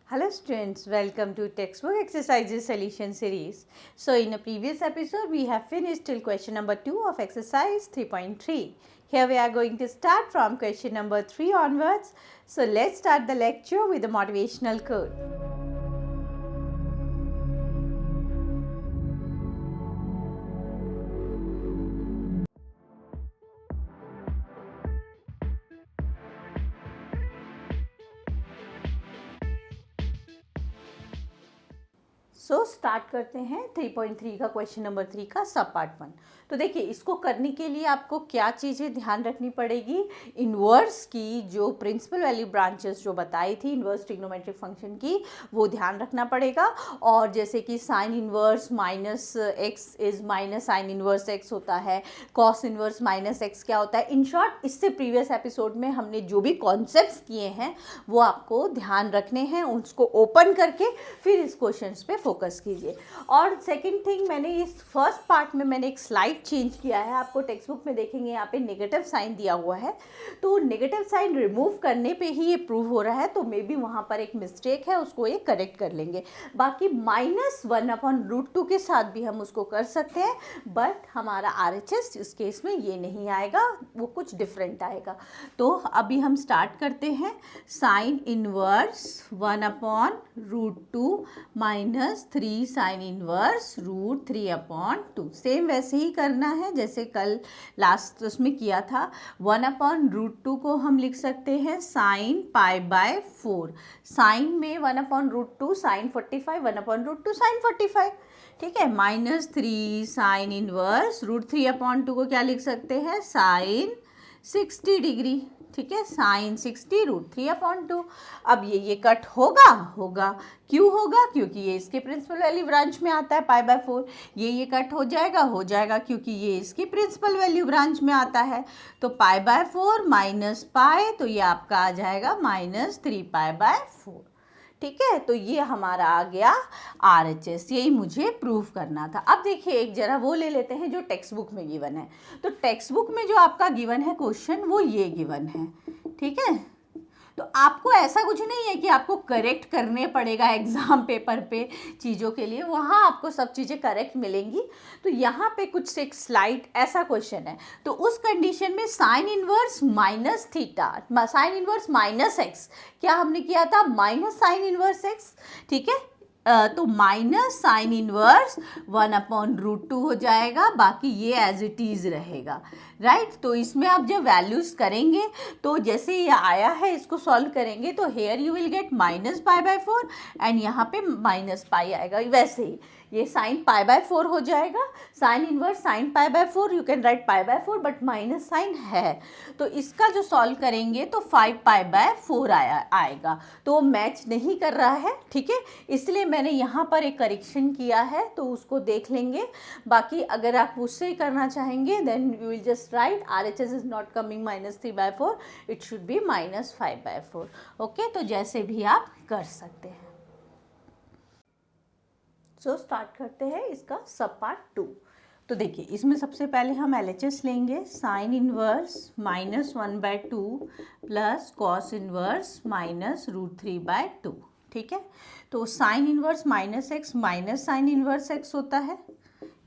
Hello students, welcome to textbook exercises solution series. So in a previous episode we have finished till question number 2 of exercise 3.3. Here we are going to start from question number 3 onwards. So let's start the lecture with the motivational quote. So start करते हैं 3.3 का question number 3 का सब part 1। तो देखिए, इसको करने के लिए आपको क्या चीज़ें ध्यान रखनी पड़ेगी। इन्वर्स की जो प्रिंसिपल वैल्यू ब्रांचेस जो बताई थी इन्वर्स ट्रिग्नोमेट्रिक फंक्शन की, वो ध्यान रखना पड़ेगा। और जैसे कि sign inverse minus x is minus sign inverse x होता है, कॉस इन्वर्स माइनस एक्स क्या होता है। इन शॉर्ट, इससे प्रीवियस एपिसोड में हमने जो भी कॉन्सेप्ट्स किए हैं वो आपको ध्यान रखने हैं, उसको ओपन करके फिर इस क्वेश्चन पे फोकस कीजिए। और सेकंड थिंग, मैंने इस फर्स्ट पार्ट में मैंने एक स्लाइड चेंज किया है। आपको टेक्स्ट बुक में देखेंगे यहाँ पे नेगेटिव साइन दिया हुआ है, तो नेगेटिव साइन रिमूव करने पे ही ये प्रूव हो रहा है, तो मे बी वहाँ पर एक मिस्टेक है, उसको ये करेक्ट कर लेंगे। बाकी -1/√2 के साथ भी हम उसको कर सकते हैं, बट हमारा RHS इस केस में ये नहीं आएगा, वो कुछ डिफरेंट आएगा। तो अभी हम स्टार्ट करते हैं। Sine inverse 1/√2 -3 sine inverse √3/2। Same वैसे ही करना है जैसे कल लास्ट उसमें किया था। 1/√2 को हम लिख सकते हैं साइन π/4। साइन में 1/√2 साइन 45, 1/√2 साइन 45, ठीक है। -3 साइन इनवर्स √3/2 को क्या लिख सकते हैं, साइन 60 डिग्री, ठीक है, साइन 60 √3/2। अब ये कट होगा क्यों होगा, क्योंकि ये इसके प्रिंसिपल वैल्यू ब्रांच में आता है π/4। ये कट हो जाएगा क्योंकि ये इसकी प्रिंसिपल वैल्यू ब्रांच में आता है। तो π/4 माइनस पाई, तो ये आपका आ जाएगा -3π/4, ठीक है। तो ये हमारा आ गया RHS, यही मुझे प्रूव करना था। अब देखिए, एक जरा वो ले लेते हैं जो टेक्स्ट बुक में गिवन है। तो टेक्स्ट बुक में जो आपका गिवन है क्वेश्चन, वो ये गिवन है, ठीक है। तो आपको ऐसा कुछ नहीं है कि आपको करेक्ट करने पड़ेगा एग्जाम पेपर पे चीज़ों के लिए, वहाँ आपको सब चीज़ें करेक्ट मिलेंगी। तो यहाँ पे कुछ एक स्लाइड ऐसा क्वेश्चन है, तो उस कंडीशन में sine inverse minus theta, sine inverse minus x, क्या हमने किया था, माइनस साइन इनवर्स एक्स, ठीक है। तो माइनस साइन इनवर्स 1/√2 हो जाएगा, बाकी ये एज इट इज़ रहेगा, राइट। तो इसमें आप जब वैल्यूज़ करेंगे, तो जैसे ये आया है इसको सॉल्व करेंगे, तो here you will get -π/4 and यहाँ पे -π आएगा। वैसे ही ये साइन π/4 हो जाएगा, sine inverse sine π/4, you can write π/4 but minus sine है, तो इसका जो सॉल्व करेंगे तो 5π/4 आएगा। तो वो मैच नहीं कर रहा है, ठीक है, इसलिए मैंने यहाँ पर एक करेक्शन किया है, तो उसको देख लेंगे। बाकी अगर आप उससे ही करना चाहेंगे then you will just write RHS is not coming -3/4, it should be -5/4, okay. तो जैसे भी आप कर सकते हैं। सो स्टार्ट करते हैं इसका सब पार्ट 2। तो देखिए, इसमें सबसे पहले हम LHS लेंगे, sine inverse -1/2 plus cos inverse -√3/2, ठीक है। तो sign inverse -x minus sign inverse x होता है,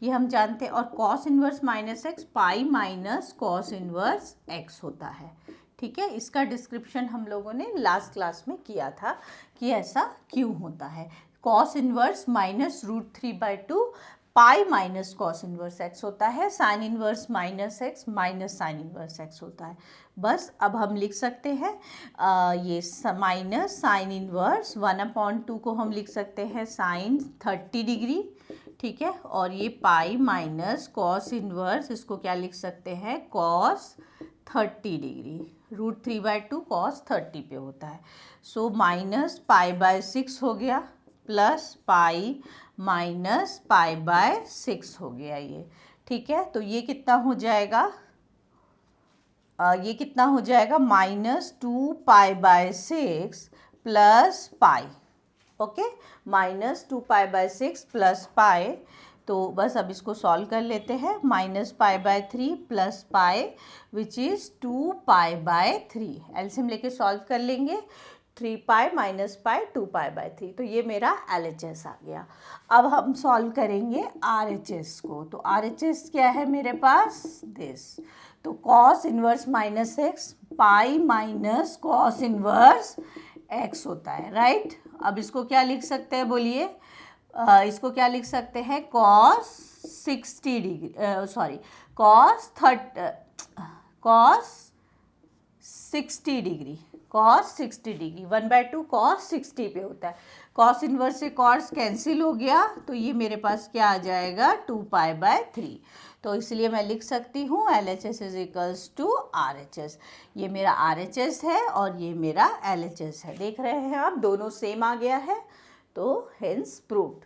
ये हम जानते हैं, और cos inverse -x pi minus cos inverse x होता है, ठीक है। इसका डिस्क्रिप्शन हम लोगों ने लास्ट क्लास में किया था कि ऐसा क्यों होता है। Cos inverse -√3/2 pi minus cos inverse x होता है, sine inverse -x minus sign inverse x होता है। बस अब हम लिख सकते हैं ये माइनस साइन इनवर्स 1/2 को हम लिख सकते हैं साइन 30 डिग्री, ठीक है। और ये पाई माइनस कॉस इनवर्स, इसको क्या लिख सकते हैं, कॉस 30 डिग्री, √3/2 कॉस 30 पे होता है। सो -π/6 हो गया, प्लस पाई माइनस π/6 हो गया ये, ठीक है। तो ये कितना हो जाएगा, -2π/6 plus pi, okay, -2π/6 plus pi. तो बस अब इसको सॉल्व कर लेते हैं, -π/3 plus pi which is 2π/3, LCM लेके सॉल्व कर लेंगे। 3 pi minus pi 2 pi by 3, तो ये मेरा LHS आ गया। अब हम सॉल्व करेंगे RHS को। तो RHS क्या है मेरे पास, दिस। तो cos inverse minus x pi minus cos inverse x होता है, राइट। अब इसको क्या लिख सकते हैं बोलिए, इसको क्या लिख सकते हैं, cos 60 degree, sorry cos 60 degree, cos 60 degree 1/2 cos 60 पे होता है। कॉस इनवर्स से कॉस कैंसिल हो गया, तो ये मेरे पास क्या आ जाएगा 2 पाई बाय 3। तो इसलिए मैं लिख सकती हूँ LHS is equals to RHS। ये मेरा RHS है और ये मेरा LHS है। देख रहे हैं आप, दोनों सेम आ गया है, तो हेंस प्रूव्ड।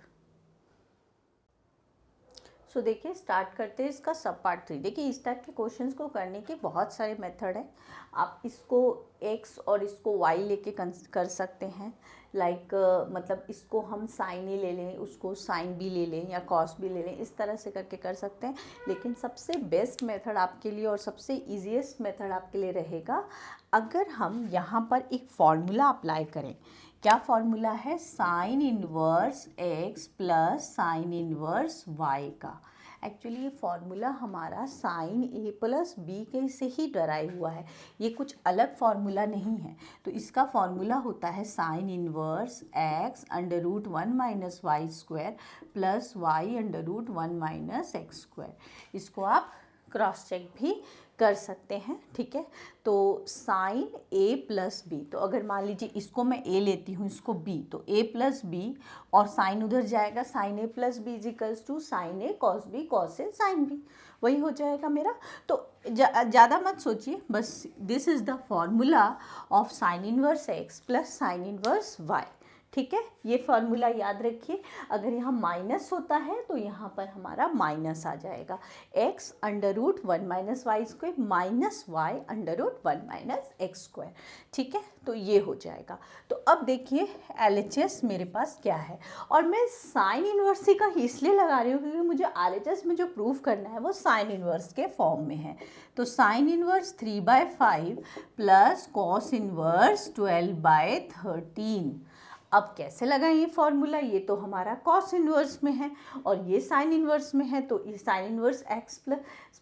सो देखिए स्टार्ट करते हैं इसका सब पार्ट 3। देखिए इस टाइप के क्वेश्चंस को करने के बहुत सारे मेथड हैं। आप इसको x और इसको y लेके कर सकते हैं। मतलब इसको हम साइन ही ले लें, उसको साइन भी ले लें या कॉस भी ले लें, इस तरह से करके कर सकते हैं। लेकिन सबसे बेस्ट मेथड आपके लिए और सबसे ईजीएस्ट मेथड आपके लिए रहेगा अगर हम यहाँ पर एक फॉर्मूला अप्लाई करें। क्या फॉर्मूला है, sine inverse x plus sine inverse y का। एक्चुअली ये फॉर्मूला हमारा साइन a प्लस बी के से ही डराइव हुआ है, ये कुछ अलग फॉर्मूला नहीं है। तो इसका फॉर्मूला होता है sine inverse x under root 1 minus y square plus y under root 1 minus x square. इसको आप क्रॉस चेक भी कर सकते हैं, ठीक है। तो साइन a प्लस बी, तो अगर मान लीजिए इसको मैं a लेती हूँ, इसको b, तो a प्लस बी और साइन उधर जाएगा, sine a plus b equals to sine a cos b cos a sine b, वही हो जाएगा मेरा। तो ज़्यादा मत सोचिए, बस this is the formula of sine inverse x plus sine inverse y, ठीक है। ये फॉर्मूला याद रखिए। अगर यहाँ माइनस होता है तो यहाँ पर हमारा माइनस आ जाएगा, x under root 1 minus y square minus y under root 1 minus x square, ठीक है। तो ये हो जाएगा। तो अब देखिए LHS मेरे पास क्या है, और मैं साइन इनवर्स का ही इसलिए लगा रही हूँ क्योंकि मुझे RHS में जो प्रूफ करना है वो साइन इनवर्स के फॉर्म में है। तो sine inverse 3/5 plus cos inverse 12/13। अब कैसे लगाएं ये फॉर्मूला, ये तो हमारा कॉस इनवर्स में है और ये साइन इनवर्स में है, तो sign inverse x plus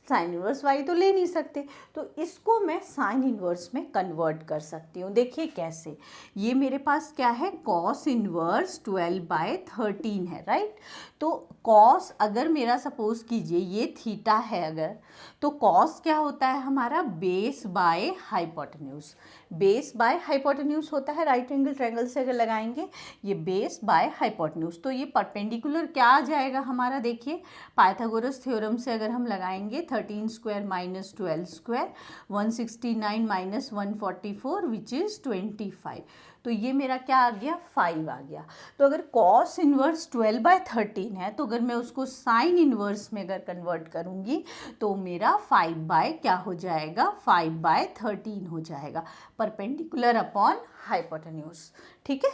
sine inverse y तो ले नहीं सकते, तो इसको मैं साइन इनवर्स में कन्वर्ट कर सकती हूँ। देखिए कैसे, ये मेरे पास क्या है, कॉस इनवर्स 12/13 है, राइट। तो कॉस अगर मेरा सपोज कीजिए ये थीटा है अगर, तो कॉस क्या होता है हमारा, base by hypotenuse. Base by hypotenuse होता है, राइट एंगल ट्रायंगल से अगर लगाएंगे ये बेस बाय हाइपोटेन्यूज, तो ये परपेंडिकुलर क्या आ जाएगा हमारा, देखिए पाइथागोरस थ्योरम से अगर हम लगाएंगे 13 square minus 12 square 169 minus 144 which is 25, तो ये मेरा क्या आ गया 5 आ गया। तो अगर कॉस इनवर्स 12/13 है, तो अगर मैं उसको साइन इनवर्स में अगर कन्वर्ट करूँगी तो मेरा 5 क्या हो जाएगा, 5/13 हो जाएगा, परपेंडिकुलर अपॉन हाइपोटेन्यूज, ठीक है।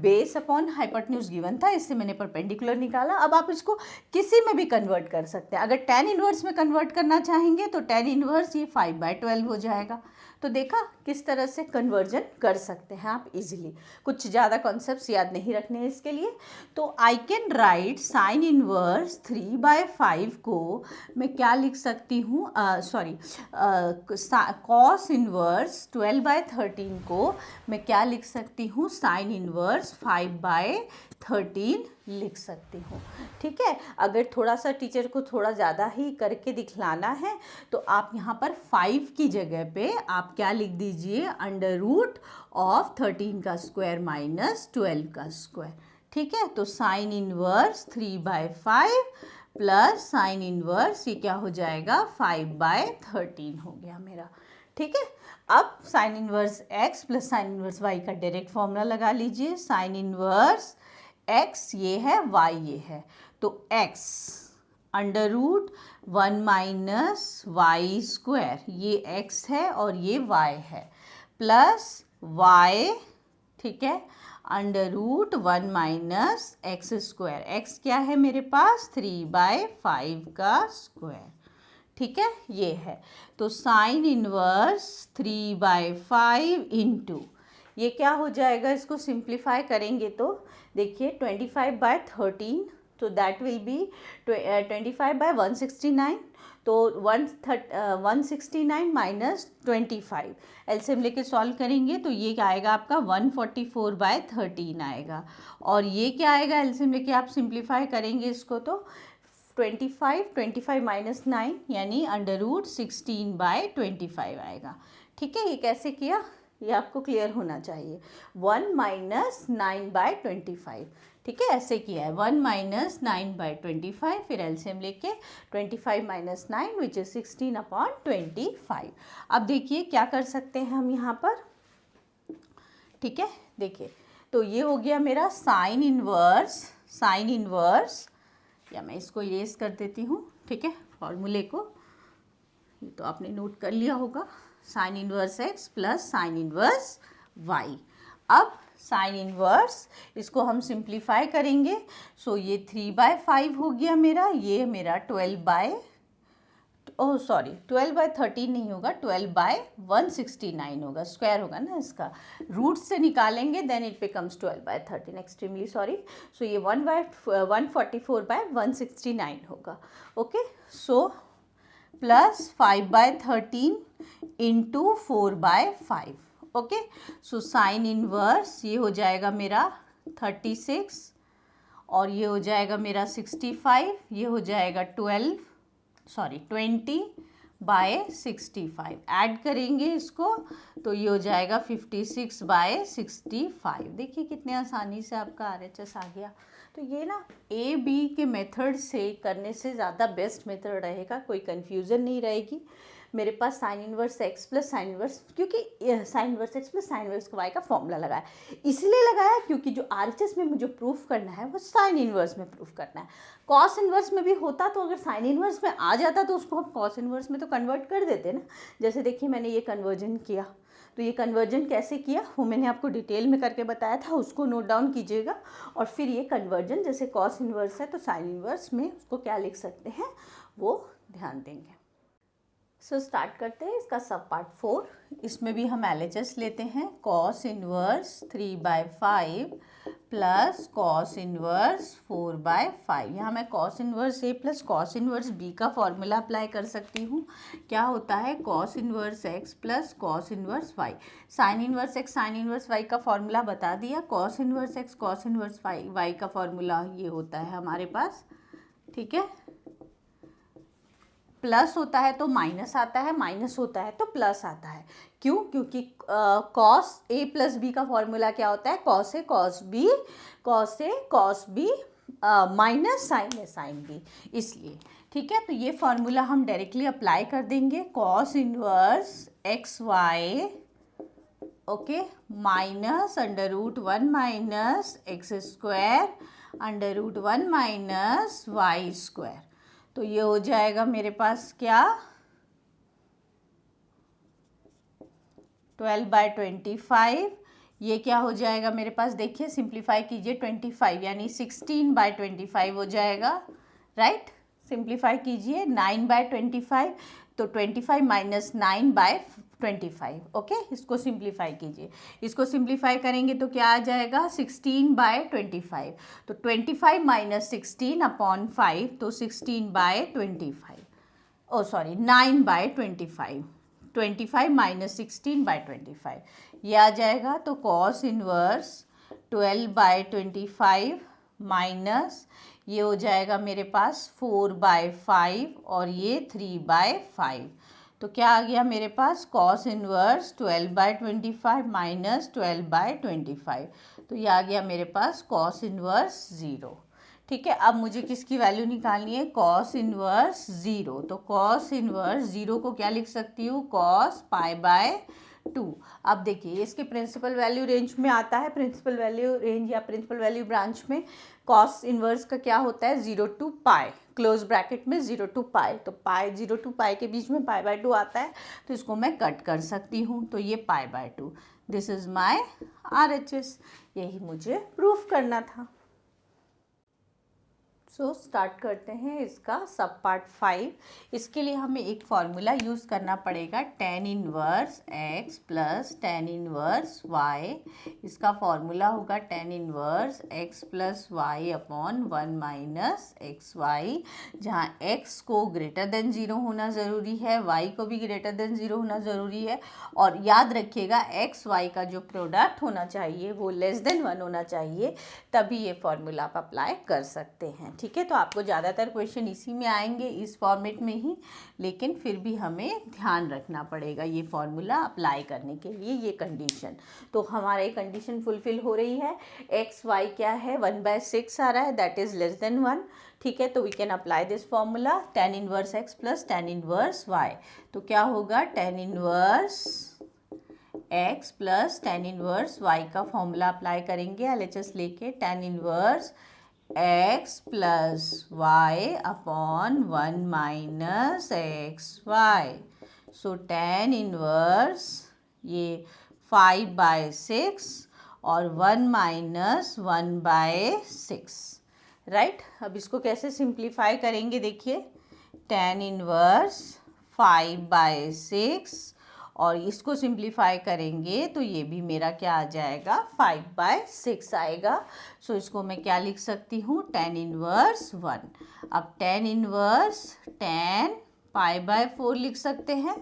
बेस अपॉन हाइपोटेन्यूज गिवन था, इससे मैंने परपेंडिकुलर निकाला। अब आप इसको किसी में भी कन्वर्ट कर सकते हैं। अगर टेन इनवर्स में कन्वर्ट करना चाहेंगे तो टेन इनवर्स ये 5/12 हो जाएगा। तो देखा किस तरह से कन्वर्जन कर सकते हैं आप इजीली, कुछ ज़्यादा कॉन्सेप्ट्स याद नहीं रखने हैं इसके लिए। तो I can write sine inverse 3/5 को मैं क्या लिख सकती हूँ, सॉरी कॉस इनवर्स 12/13 को मैं क्या लिख सकती हूँ, साइन इनवर्स 5/13 लिख सकती हूँ, ठीक है। अगर थोड़ा सा टीचर को थोड़ा ज़्यादा ही करके दिखलाना है तो आप यहाँ पर 5 की जगह पे आप क्या लिख दीजिए, अंडर रूट ऑफ 13 का स्क्वायर माइनस 12 का स्क्वायर, ठीक है। तो sine inverse 3/5 plus sine inverse ये क्या हो जाएगा 5/13 हो गया मेरा, ठीक है। अब sign inverse x plus sine inverse y का डायरेक्ट फॉर्मूला लगा लीजिए। साइन इनवर्स x ये है, y ये है, तो x under root 1 minus y square, ये x है और ये y है, प्लस y, ठीक है, under root 1 minus x square. x क्या है मेरे पास 3/5 का स्क्वायर, ठीक है, ये है। तो साइन इनवर्स 3/5 इंटू ये क्या हो जाएगा, इसको सिंप्लीफाई करेंगे तो देखिए 25/13, तो दैट विल बी 25/169, तो 169 माइनस 25 एलसीएम लेके सॉल्व करेंगे तो ये क्या आएगा आपका 144/13 आएगा। और ये क्या आएगा, एलसीएम लेके आप सिंप्लीफाई करेंगे इसको तो 25 माइनस 9 यानी √16/25 आएगा। ठीक है, ये कैसे किया ये आपको क्लियर होना चाहिए। 1 माइनस 9/25, ठीक है, ऐसे किया है 1 माइनस 9/25, फिर एलसीएम लेके 25 माइनस 9 विच इज 16/25। अब देखिए क्या कर सकते हैं हम यहाँ पर, ठीक है, देखिए तो ये हो गया मेरा साइन इनवर्स, या मैं इसको इरेज कर देती हूँ, ठीक है, फॉर्मूले को, ये तो आपने नोट कर लिया होगा, sign inverse x plus sine inverse y। अब साइन इनवर्स इसको हम सिंप्लीफाई करेंगे, सो ये 3/5 हो गया मेरा, ये मेरा 12/13 नहीं होगा, 12/169 होगा, स्क्वायर होगा ना इसका, रूट से निकालेंगे then it becomes 12/13, extremely sorry. So ये 144/169 होगा। Okay, so plus 5/13 into 4/5। Okay, so sine inverse ये हो जाएगा मेरा 36 और ये हो जाएगा मेरा 65, ये हो जाएगा 20/65, ऐड करेंगे इसको तो ये हो जाएगा 56/65। देखिए कितने आसानी से आपका RHS आ गया। तो ये ना A B के मेथड से करने से ज़्यादा बेस्ट मेथड रहेगा, कोई कन्फ्यूज़न नहीं रहेगी। मेरे पास sine inverse x plus sine inverse, क्योंकि sine inverse x plus sine inverse y का फॉर्मूला लगाया, इसलिए लगाया क्योंकि जो RHS में मुझे प्रूफ करना है वो साइन इनवर्स में प्रूफ करना है। कॉस इनवर्स में भी होता तो अगर साइन इनवर्स में आ जाता तो उसको हम कॉस इनवर्स में तो कन्वर्ट कर देते ना। जैसे देखिए मैंने ये कन्वर्जन किया, तो ये कन्वर्जन कैसे किया वो मैंने आपको डिटेल में करके बताया था, उसको नोट डाउन कीजिएगा। और फिर ये कन्वर्जन जैसे कॉस इनवर्स है तो साइन इनवर्स में उसको क्या लिख सकते हैं वो ध्यान देंगे। सो स्टार्ट करते हैं इसका सब पार्ट 4। इसमें भी हम LHS लेते हैं, cos inverse 3/5 plus cos inverse 4/5। यहाँ मैं cos inverse A plus cos inverse B का फॉर्मूला अप्लाई कर सकती हूँ। क्या होता है, cos inverse x plus cos inverse y। Sign inverse x sign inverse y का फॉर्मूला बता दिया, cos inverse x cos inverse y का फॉर्मूला ये होता है हमारे पास, ठीक है। प्लस होता है तो माइनस आता है, माइनस होता है तो प्लस आता है। क्यों? क्योंकि कॉस ए प्लस बी का फॉर्मूला क्या होता है, cos A cos B, cos A cos B minus sign A sine B, इसलिए ठीक है। तो ये फॉर्मूला हम डायरेक्टली अप्लाई कर देंगे, cos inverse x y okay minus √1 minus x square √1 minus y square. तो ये हो जाएगा मेरे पास क्या 12/25। ये क्या हो जाएगा मेरे पास, देखिए सिंप्लीफाई कीजिए 25 यानी 16/25 हो जाएगा, राइट। सिंप्लीफाई कीजिए 9/25 तो 25 माइनस 9/25। ओके, इसको सिंप्लीफाई कीजिए, इसको सिंप्लीफाई करेंगे तो क्या आ जाएगा 16/25। तो 25 माइनस 16/5 तो 16/25, ओ सॉरी 9/25, 25 माइनस 16/25 ये आ जाएगा। तो कॉस इनवर्स 12/25 माइनस ये हो जाएगा मेरे पास 4/5 और ये 3/5। तो क्या आ गया मेरे पास, कॉस इनवर्स 12/25 माइनस 12/25। तो ये आ गया मेरे पास कॉस इनवर्स 0, ठीक है। अब मुझे किसकी वैल्यू निकालनी है, कॉस इनवर्स 0। तो कॉस इनवर्स 0 को क्या लिख सकती हूँ, कॉस π/2। अब देखिए इसके प्रिंसिपल वैल्यू रेंज में आता है, प्रिंसिपल वैल्यू रेंज या प्रिंसिपल वैल्यू ब्रांच में कॉस इनवर्स का क्या होता है 0 to π, क्लोज ब्रैकेट में 0 to π। तो पाई 0 to π के बीच में π/2 आता है, तो इसको मैं कट कर सकती हूँ, तो ये π/2। दिस इज माई RHS, यही मुझे प्रूफ करना था। स्टार्ट करते हैं इसका सब पार्ट 5। इसके लिए हमें एक फॉर्मूला यूज़ करना पड़ेगा, tan inverse x plus tan inverse y। इसका फॉर्मूला होगा tan inverse x plus y upon 1 minus x y, जहाँ x को ग्रेटर देन 0 होना ज़रूरी है, y को भी ग्रेटर देन 0 होना ज़रूरी है, और याद रखिएगा x y का जो प्रोडक्ट होना चाहिए वो लेस देन 1 होना चाहिए, तभी ये फॉर्मूला आप अप्लाई कर सकते हैं। ठीक है, तो आपको ज़्यादातर क्वेश्चन इसी में आएंगे, इस फॉर्मेट में ही, लेकिन फिर भी हमें ध्यान रखना पड़ेगा ये फॉर्मूला अप्लाई करने के लिए, ये कंडीशन। तो हमारा ये कंडीशन फुलफिल हो रही है, एक्स वाई क्या है 1/6 आ रहा है, दैट इज़ लेस देन 1। ठीक है, तो we can apply this formula tan inverse x plus tan inverse y। तो क्या होगा, tan inverse x plus tan inverse y का फॉर्मूला अप्लाई करेंगे LHS लेके, tan inverse x plus y upon 1 minus x y. So tan inverse ये 5/6 और 1 minus 1/6, right. अब इसको कैसे सिंप्लीफाई करेंगे, देखिए tan इनवर्स 5/6 और इसको सिंप्लीफाई करेंगे तो ये भी मेरा क्या आ जाएगा, 5/6 आएगा। सो इसको मैं क्या लिख सकती हूँ, tan इनवर्स 1। अब tan इनवर्स tan π/4 लिख सकते हैं।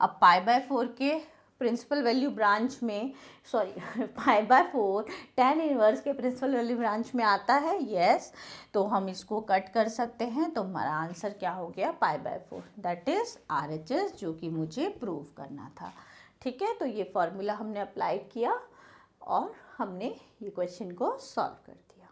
अब π/4 के प्रिंसिपल वैल्यू ब्रांच में, सॉरी π/4 tan इनवर्स के प्रिंसिपल वैल्यू ब्रांच में आता है, यस। तो हम इसको कट कर सकते हैं, तो हमारा आंसर क्या हो गया, π/4, दैट इज़ RHS, जो कि मुझे प्रूव करना था। ठीक है, तो ये फॉर्मूला हमने अप्लाई किया और हमने ये क्वेश्चन को सॉल्व कर दिया।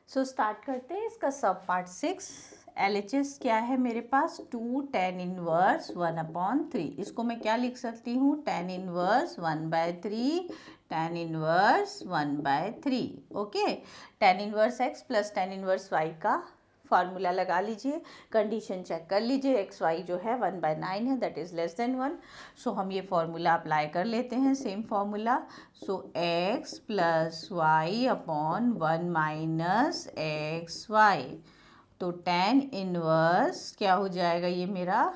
सो स्टार्ट करते हैं इसका सब पार्ट 6। LHS क्या है मेरे पास, 2 tan इनवर्स 1/3। इसको मैं क्या लिख सकती हूँ, tan inverse 1/3 tan inverse 1/3। Okay, tan inverse x plus tan inverse y का फार्मूला लगा लीजिए, कंडीशन चेक कर लीजिए, एक्स वाई जो है 1/9 है, that is less than 1। So हम ये फार्मूला अप्लाई कर लेते हैं, same formula. So x plus y upon 1 minus x y. तो tan इनवर्स क्या हो जाएगा, ये मेरा,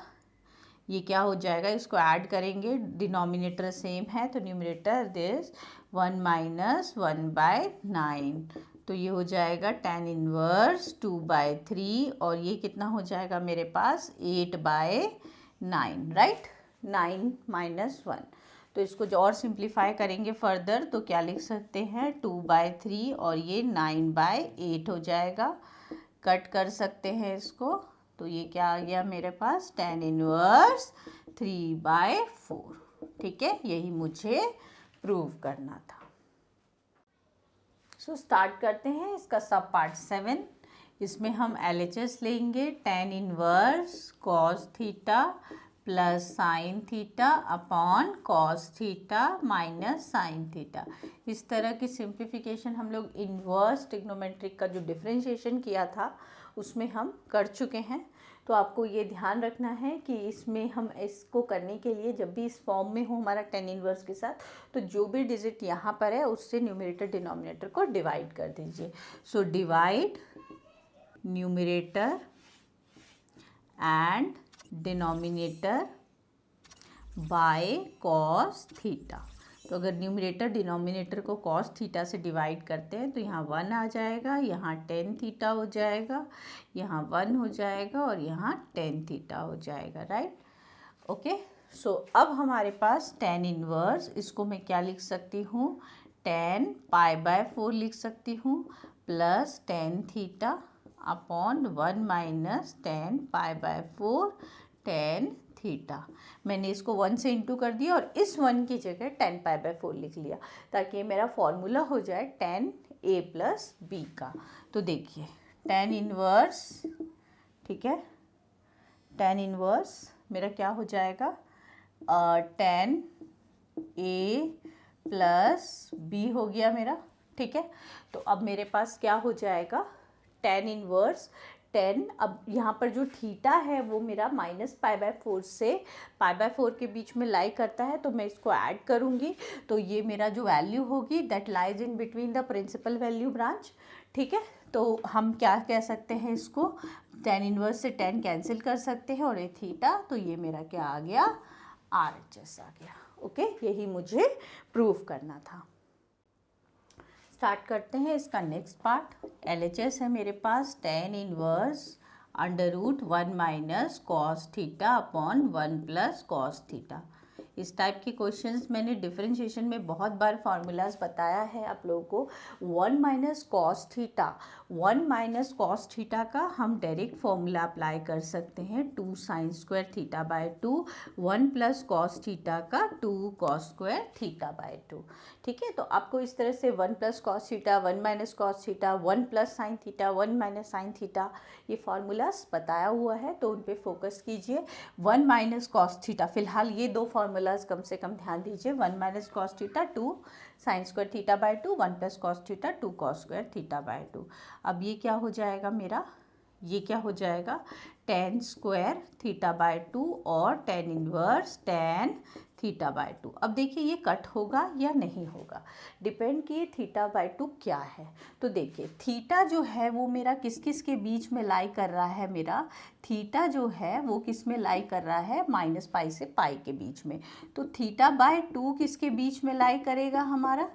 ये क्या हो जाएगा, इसको ऐड करेंगे, डिनोमिनेटर सेम है तो न्यूमरेटर दिस 1 माइनस 1/9, तो ये हो जाएगा tan इनवर्स 2/3 और ये कितना हो जाएगा मेरे पास 8/9, राइट, 9 माइनस 1। तो इसको जो और सिंप्लीफाई करेंगे फर्दर तो क्या लिख सकते हैं, 2/3 और ये 9/8 हो जाएगा, कट कर सकते हैं इसको, तो ये क्या आ गया मेरे पास, tan इनवर्स 3/4। ठीक है, यही मुझे प्रूव करना था। सो स्टार्ट करते हैं इसका सब पार्ट 7। इसमें हम LHS लेंगे, tan inverse cos theta plus sine theta upon cos theta minus sine theta. इस तरह की सिंप्लीफिकेशन हम लोग इन्वर्स ट्रिग्नोमेट्रिक का जो डिफरेंशिएशन किया था उसमें हम कर चुके हैं। तो आपको ये ध्यान रखना है कि इसमें हम इसको करने के लिए जब भी इस फॉर्म में हो हमारा tan इनवर्स के साथ, तो जो भी डिजिट यहाँ पर है उससे न्यूमरेटर डिनोमिनेटर को डिवाइड कर दीजिए। So divide numerator and denominator by cos theta. तो अगर न्यूमरेटर डिनोमिनेटर को कॉस थीटा से डिवाइड करते हैं तो यहाँ 1 आ जाएगा, यहाँ tan थीटा हो जाएगा, यहाँ 1 हो जाएगा और यहाँ tan थीटा हो जाएगा, राइट। ओके, सो अब हमारे पास tan इनवर्स, इसको मैं क्या लिख सकती हूँ, tan π/4 लिख सकती हूँ plus tan theta upon 1 minus tan π/4 tan theta. मैंने इसको 1 से इंटू कर दिया और इस 1 की जगह tan π/4 लिख लिया ताकि ये मेरा फॉर्मूला हो जाए tan a प्लस b का। तो देखिए tan इनवर्स, ठीक है, tan इनवर्स मेरा क्या हो जाएगा, tan a प्लस b हो गया मेरा। ठीक है, तो अब मेरे पास क्या हो जाएगा, tan इनवर्स 10, अब यहाँ पर जो थीटा है वो मेरा -π/4 से π/4 के बीच में लाई करता है, तो मैं इसको ऐड करूँगी, तो ये मेरा जो वैल्यू होगी that lies in between the principal value branch. ठीक है, तो हम क्या कह सकते हैं इसको, tan इनवर्स से tan कैंसिल कर सकते हैं और ये थीटा, तो ये मेरा क्या आ गया, RHS आ गया। ओके, यही मुझे प्रूव करना था। स्टार्ट करते हैं इसका नेक्स्ट पार्ट। LHS है मेरे पास tan inverse √1 minus cos theta upon 1 plus cos theta. इस टाइप के क्वेश्चंस मैंने डिफरेंशिएशन में बहुत बार फार्मूलाज बताया है आप लोगों को। 1 माइनस कॉस थीटा का हम डायरेक्ट फॉर्मूला अप्लाई कर सकते हैं, 2 sine square theta by 2, 1 plus cos theta का 2 कॉस स्क्वायर थीटा बाय 2। ठीक है, तो आपको इस तरह से 1 plus cos theta, 1 minus cos theta, 1 plus sine theta, 1 minus sine theta, ये फार्मूलाज बताया हुआ है, तो उन पे फोकस कीजिए। 1 माइनस कॉस थीटा, फिलहाल ये दो फार्मूलाज कम से कम ध्यान दीजिए। 1 minus cos theta 2 sine square theta by 2, 1 plus cos theta 2 cos square theta by 2। अब ये क्या हो जाएगा मेरा, ये क्या हो जाएगा, tan स्क्वायर थीटा बाय 2 और tan inverse tan theta by 2। अब देखिए ये कट होगा या नहीं होगा, डिपेंड किए थीटा बाय 2 क्या है। तो देखिए थीटा जो है वो मेरा किस किस के बीच में लाई कर रहा है, मेरा थीटा जो है वो किस में लाई कर रहा है, -π से π के बीच में। तो थीटा बाय 2 किसके बीच में लाई करेगा, हमारा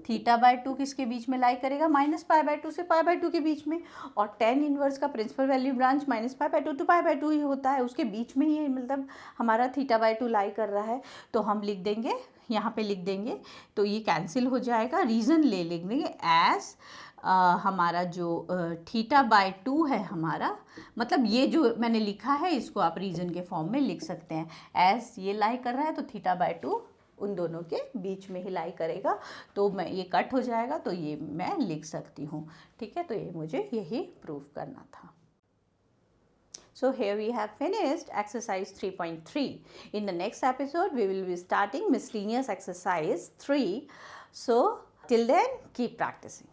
थीटा बाय 2 किसके बीच में लाई करेगा, -π/2 से π/2 के बीच में। और tan इनवर्स का प्रिंसिपल वैल्यू ब्रांच -π/2 to π/2 ही होता है, उसके बीच में ही मतलब हमारा थीटा बाय 2 लाई कर रहा है। तो हम लिख देंगे, यहाँ पे लिख देंगे, तो ये कैंसिल हो जाएगा, रीज़न ले लेंगे एज हमारा जो थीटा बाय 2 है हमारा, मतलब ये जो मैंने लिखा है इसको आप रीज़न के फॉर्म में लिख सकते हैं, एज ये लाई कर रहा है तो थीटा बाय 2 उन दोनों के बीच में ही लाई करेगा, तो मैं ये कट हो जाएगा, तो ये मैं लिख सकती हूँ। ठीक है, तो ये मुझे यही प्रूव करना था। So here we have finished exercise 3.3. In the next episode, we will be starting miscellaneous exercise 3. So till then, keep practicing.